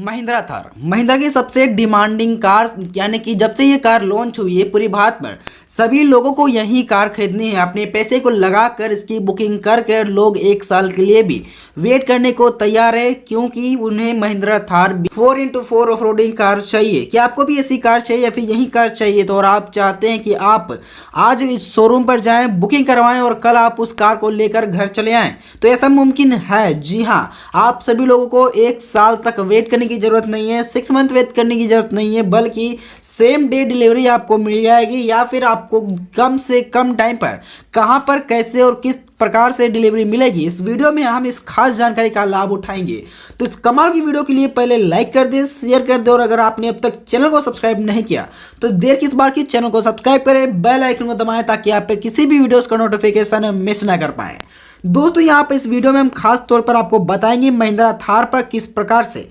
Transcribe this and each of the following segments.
महिंद्रा थार महिंद्रा की सबसे demanding car, यानी कि जब से ये कार लॉन्च हुई है पूरी भारत में सभी लोगों को यही कार खरीदनी है। अपने पैसे को लगाकर इसकी बुकिंग कर लोग एक साल के लिए भी वेट करने को तैयार है, क्योंकि उन्हें Mahindra Thar 4x4 off roading car चाहिए। क्या आपको भी ऐसी कार चाहिए या फिर यही कार चाहिए तो और आप चाहते हैं कि आप आज इस शोरूम पर जाएं, बुकिंग करवाएं और कल आप उस कार को लेकर घर चले आएं, तो ऐसा मुमकिन है। जी हाँ, आप सभी लोगों को एक साल तक वेट करने की जरूरत नहीं है, 6 मंथ वेट करने की जरूरत नहीं है, बल्कि सेम डे डिलीवरी आपको मिल जाएगी। या फिर आपको कम से कम टाइम पर कहां पर कैसे और किस प्रकार से डिलीवरी मिलेगी, इस वीडियो में हम इस खास जानकारी का लाभ उठाएंगे। तो इस कमाल की वीडियो के लिए पहले लाइक कर दें, शेयर कर दें, और अगर आपने अब तक चैनल को सब्सक्राइब नहीं किया तो देर किस बार की, चैनल को सब्सक्राइब करें, बेल आइकन को दबाएं ताकि आप पे किसी भी वीडियोस का नोटिफिकेशन मिस ना कर पाएं। दोस्तों, यहाँ पे इस वीडियो में हम खास तौर पर आपको बताएंगे महिंद्रा थार पर किस प्रकार से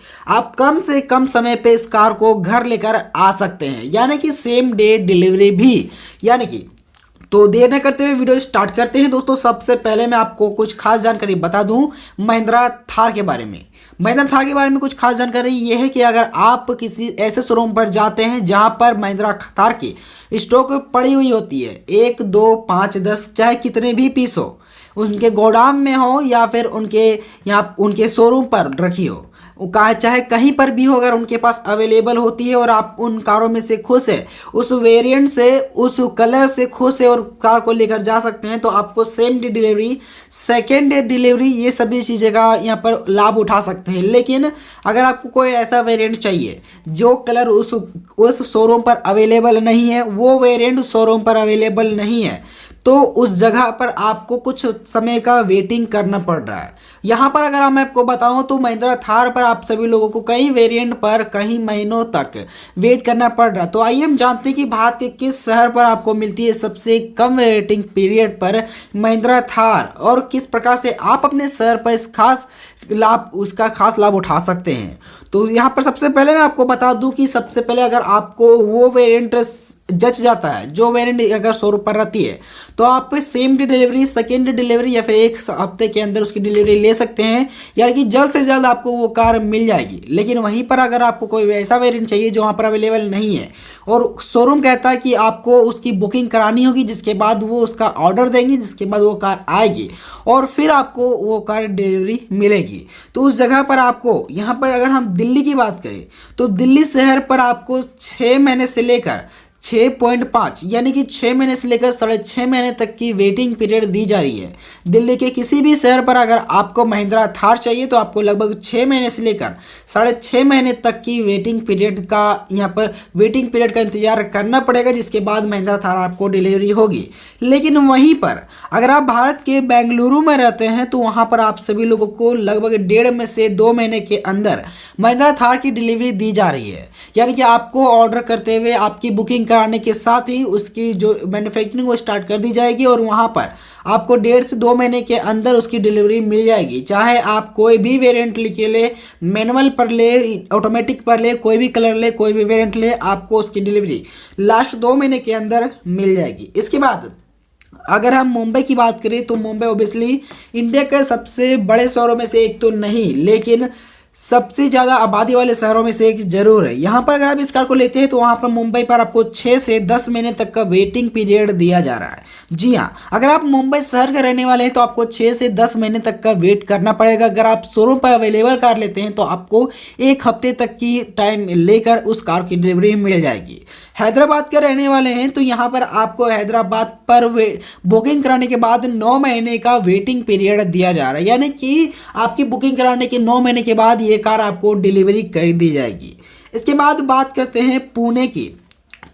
कम समय पे इस कार को घर लेकर आ सकते हैं, यानी कि सेम डे डिलीवरी भी, यानी कि तो देर न करते हुए वीडियो स्टार्ट करते हैं। दोस्तों, सबसे पहले मैं आपको कुछ खास जानकारी बता दूं महिंद्रा थार के बारे में। महिंद्रा थार के बारे में कुछ खास जानकारी ये है कि अगर आप किसी ऐसे शोरूम पर जाते हैं जहां पर महिंद्रा थार की स्टॉक पड़ी हुई होती है, 1, 2, 5, 10 चाहे कितने भी पीस हो, उनके गोदाम में हो या फिर उनके शोरूम पर रखी हो, चाहे कहीं पर भी हो, अगर उनके पास अवेलेबल होती है और आप उन कारों में से खुश है, उस वेरिएंट से, उस कलर से खुश है और कार को लेकर जा सकते हैं, तो आपको same day delivery, second day delivery, ये सभी चीज़ें का यहाँ पर लाभ उठा सकते हैं। लेकिन अगर आपको कोई ऐसा वेरिएंट चाहिए जो कलर उस शोरूम पर अवेलेबल नहीं है, वो वेरिएंट उस शोरूम पर अवेलेबल नहीं है, तो उस जगह पर आपको कुछ समय का वेटिंग करना पड़ रहा है। यहाँ पर अगर मैं आपको बताऊँ तो महिंद्रा थार पर आप सभी लोगों को कई वेरिएंट पर कई महीनों तक वेट करना पड़ रहा है। तो आइए हम जानते हैं कि भारत के किस शहर पर आपको मिलती है सबसे कम वेटिंग पीरियड पर महिंद्रा थार, और किस प्रकार से आप अपने शहर पर उसका खास लाभ उठा सकते हैं। तो यहाँ पर सबसे पहले मैं आपको बता दूं कि सबसे पहले अगर आपको वो वेरिएंट जच जाता है, जो वेरिएंट अगर शोरूम पर रहती है, तो आप same day delivery, second day delivery या फिर एक हफ्ते के अंदर उसकी डिलीवरी ले सकते हैं, यानी कि जल्द से जल्द आपको वो कार मिल जाएगी। लेकिन वहीं पर अगर आपको कोई वैसा वेरिएंट चाहिए जो वहाँ पर अवेलेबल नहीं है और शोरूम कहता है कि आपको उसकी बुकिंग करानी होगी, जिसके बाद वो उसका ऑर्डर देंगे, जिसके बाद वो कार आएगी और फिर आपको वो कार डिलीवरी मिलेगी, तो उस जगह पर आपको, यहाँ पर अगर हम दिल्ली की बात करें तो दिल्ली शहर पर आपको 6 महीने से लेकर 6.5 यानी कि 6 महीने से लेकर 6.5 महीने तक की वेटिंग पीरियड दी जा रही है। दिल्ली के किसी भी शहर पर अगर आपको महिंद्रा थार चाहिए तो आपको लगभग 6 महीने से लेकर 6.5 महीने तक की वेटिंग पीरियड का इंतजार करना पड़ेगा, जिसके बाद महिंद्रा थार आपको डिलीवरी होगी। लेकिन वहीं पर अगर आप भारत के बेंगलुरु में रहते हैं तो वहाँ पर आप सभी लोगों को लगभग 1.5 में से 2 महीने के अंदर महिंद्रा थार की डिलीवरी दी जा रही है, यानी कि आपको ऑर्डर करते हुए आपकी बुकिंग कराने के साथ ही उसकी जो मैन्युफैक्चरिंग वो स्टार्ट कर दी जाएगी और वहाँ पर आपको 1.5 से 2 महीने के अंदर उसकी डिलीवरी मिल जाएगी। चाहे आप कोई भी वेरिएंट लिखे ले, मैनुअल पर ले, ऑटोमेटिक पर ले, कोई भी कलर ले, कोई भी वेरिएंट ले, आपको उसकी डिलीवरी लास्ट 2 महीने के अंदर मिल जाएगी। इसके बाद अगर हम मुंबई की बात करें तो मुंबई ओबियसली इंडिया के सबसे बड़े शहरों में से एक तो नहीं, लेकिन सबसे ज़्यादा आबादी वाले शहरों में से एक जरूर है। यहाँ पर अगर आप इस कार को लेते हैं तो वहाँ पर मुंबई पर आपको 6 से 10 महीने तक का वेटिंग पीरियड दिया जा रहा है। जी हाँ, अगर आप मुंबई शहर के रहने वाले हैं तो आपको 6 से 10 महीने तक का वेट करना पड़ेगा। अगर आप शोरूम पर अवेलेबल कार लेते हैं तो आपको 1 हफ्ते तक की टाइम लेकर उस कार की डिलीवरी मिल जाएगी। हैदराबाद के रहने वाले हैं तो यहाँ पर आपको हैदराबाद पर बुकिंग कराने के बाद 9 महीने का वेटिंग पीरियड दिया जा रहा है, यानी कि आपकी बुकिंग कराने के 9 महीने के बाद ये कार आपको डिलीवरी कर दी जाएगी। इसके बाद बात करते हैं पुणे की,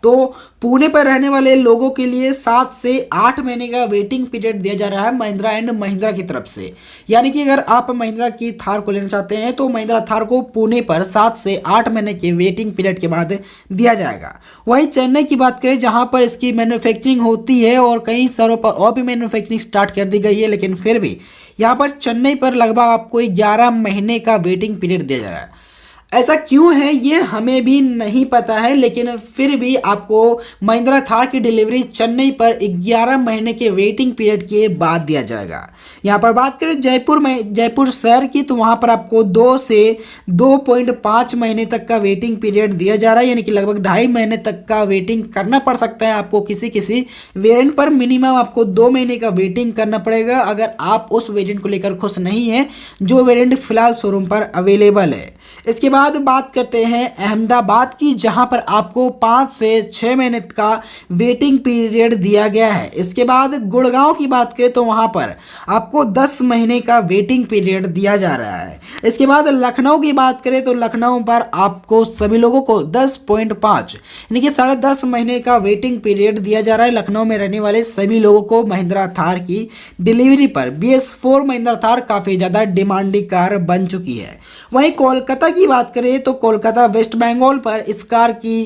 तो पुणे पर रहने वाले लोगों के लिए 7 से 8 महीने का वेटिंग पीरियड दिया जा रहा है महिंद्रा एंड महिंद्रा की तरफ से, यानी कि अगर आप महिंद्रा की थार को लेना चाहते हैं तो महिंद्रा थार को पुणे पर 7 से 8 महीने के वेटिंग पीरियड के बाद दिया जाएगा। वहीं चेन्नई की बात करें जहां पर इसकी मैन्युफैक्चरिंग होती है और कई शहरों पर और भी मैन्युफैक्चरिंग स्टार्ट कर दी गई है, लेकिन फिर भी यहाँ पर चेन्नई पर लगभग आपको 11 महीने का वेटिंग पीरियड दिया जा रहा है। ऐसा क्यों है ये हमें भी नहीं पता है, लेकिन फिर भी आपको महिंद्रा थार की डिलीवरी चेन्नई पर 11 महीने के वेटिंग पीरियड के बाद दिया जाएगा। यहाँ पर बात करें जयपुर में, जयपुर शहर की, तो वहाँ पर आपको 2 से 2.5 महीने तक का वेटिंग पीरियड दिया जा रहा है, यानी कि लगभग 2.5 महीने तक का वेटिंग करना पड़ सकता है आपको। किसी किसी वेरिएंट पर मिनिमम आपको 2 महीने का वेटिंग करना पड़ेगा अगर आप उस वेरिएंट को लेकर खुश नहीं है जो वेरिएंट फिलहाल शोरूम पर अवेलेबल है। इसके बाद बात करते हैं अहमदाबाद की, जहां पर आपको 5 से 6 महीने का वेटिंग पीरियड दिया गया है। इसके बाद गुड़गांव की बात करें तो वहां पर आपको 10 महीने का वेटिंग पीरियड दिया जा रहा है। इसके बाद लखनऊ की बात करें तो लखनऊ पर आपको सभी लोगों को 10.5 यानी कि 10.5 महीने का वेटिंग पीरियड दिया जा रहा है। लखनऊ में रहने वाले सभी लोगों को महिंद्रा थार की डिलीवरी पर BS4 महिंद्रा थार काफ़ी ज़्यादा डिमांडिंग कार बन चुकी है। वहीं कोलकाता की बात करें तो कोलकाता वेस्ट बंगाल पर इस कार की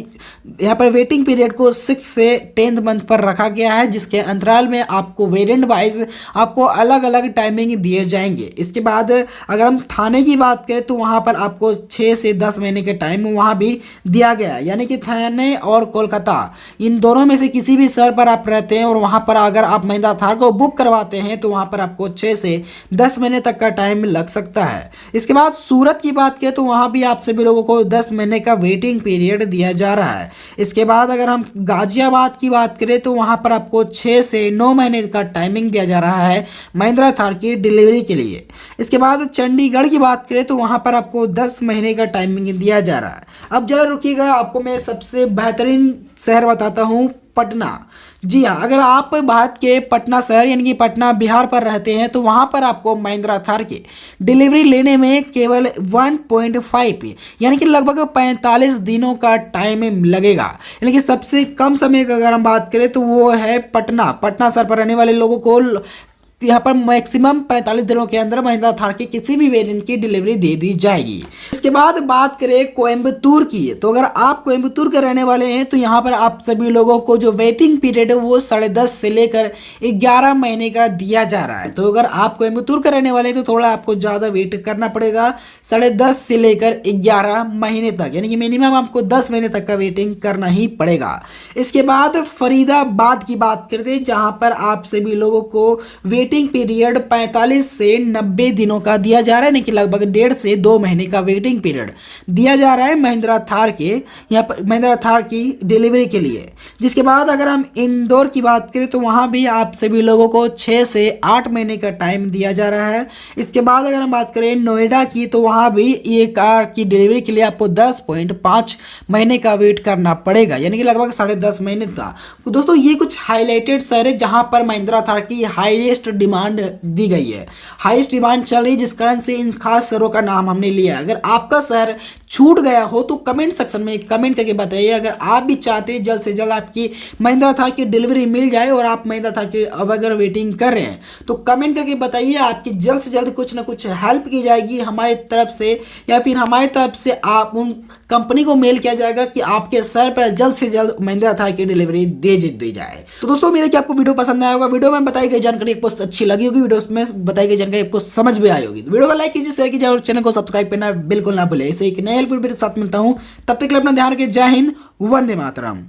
यहाँ पर वेटिंग पीरियड को 6 से 10 मंथ पर रखा गया है, जिसके अंतराल में आपको वेरिएंट वाइज आपको अलग अलग टाइमिंग दिए जाएंगे। इसके बाद अगर हम थाने की बात करें तो वहाँ पर आपको 6 से 10 महीने के टाइम वहाँ भी दिया गया है, यानी कि थाने और कोलकाता इन दोनों में से किसी भी शहर पर आप रहते हैं और वहाँ पर अगर आप महिंद्रा थार को बुक करवाते हैं तो वहाँ पर आपको 6 से 10 महीने तक का टाइम लग सकता है। इसके बाद सूरत की बात करें तो वहाँ भी आप सभी लोगों को 10 महीने का वेटिंग पीरियड दिया जा रहा है। इसके बाद अगर हम गाजियाबाद की बात करें तो वहाँ पर आपको 6 से 9 महीने का टाइमिंग दिया जा रहा है महिंद्रा थार की डिलीवरी के लिए। इसके बाद चंडीगढ़ की बात करें तो वहाँ पर आपको 10 महीने का टाइमिंग दिया जा रहा है। अब जरा रुकिएगा, आपको मैं सबसे बेहतरीन शहर बताता हूँ, पटना। जी हाँ, अगर आप भारत के पटना शहर यानी कि पटना बिहार पर रहते हैं तो वहाँ पर आपको महिंद्रा थार की डिलीवरी लेने में केवल 1.5 यानी कि लगभग 45 दिनों का टाइम लगेगा। यानी कि सबसे कम समय का अगर हम बात करें तो वो है पटना शहर पर रहने वाले लोगों को यहाँ पर मैक्सिमम 45 दिनों के अंदर महिंद्रा थार की किसी भी वेरिएंट की डिलीवरी दे दी जाएगी। इसके बाद बात करें कोयम्बतूर की, तो अगर आप कोयम्बतूर के रहने वाले हैं तो यहाँ पर आप सभी लोगों को जो वेटिंग पीरियड है वो 10.5 से लेकर 11 महीने का दिया जा रहा है। तो अगर आप कोयम्बतूर के रहने वाले हैं तो थोड़ा आपको ज़्यादा वेट करना पड़ेगा, 10.5 से लेकर 11 महीने तक, यानी कि मिनिमम आपको 10 महीने तक का वेटिंग करना ही पड़ेगा। इसके बाद फरीदाबाद की बात करते हैं, जहाँ पर आप सभी लोगों को वेटिंग पीरियड 45 से 90 दिनों का दिया जा रहा है, यानी कि लगभग 1.5 से 2 महीने का वेटिंग पीरियड दिया जा रहा है महिंद्रा थार के यहाँ पर महिंद्रा थार की डिलीवरी के लिए। जिसके बाद अगर हम इंदौर की बात करें तो वहाँ भी आप सभी लोगों को 6 से 8 महीने का टाइम दिया जा रहा है। इसके बाद अगर हम बात करें नोएडा की तो वहाँ भी ये कार की डिलीवरी के लिए आपको 10.5 महीने का वेट करना पड़ेगा, यानी कि लगभग 10.5 महीने का। तो दोस्तों ये कुछ हाईलाइटेड शहर है जहाँ पर महिंद्रा थार की हाईएस्ट डिमांड दी गई है, हाईएस्ट डिमांड चल रही है, जिस कारण से इन खास शहरों का नाम हमने लिया। अगर आपका शहर छूट गया हो तो कमेंट सेक्शन में कमेंट करके बताइए। अगर आप भी चाहते हैं जल्द से जल्द आपकी महिंद्रा थार की डिलीवरी मिल जाए और आप महिंद्रा थार की अब अगर वेटिंग कर रहे हैं तो कमेंट करके बताइए, आपकी जल्द से जल्द कुछ ना कुछ हेल्प की जाएगी हमारी तरफ से, या फिर हमारी तरफ से आप उन कंपनी को मेल किया जाएगा कि आपके शहर पर जल्द से जल्द महिंद्रा थार की डिलीवरी दे दी जाए। तो दोस्तों उम्मीद है कि आपको वीडियो पसंद आया होगा। वीडियो में बताई गई जानकारी आपको अच्छी लगी होगी, वीडियो में बताई गई जानकारी आपको समझ में आई होगी तो वीडियो को लाइक कीजिए, शेयर कीजिए और चैनल को सब्सक्राइब करना बिल्कुल ना भूले। ऐसे एक नए हेल्पफुल वीडियो के साथ मिलता हूं, तब तक के लिए अपना ध्यान रखिए। जय हिंद, वंदे मातरम।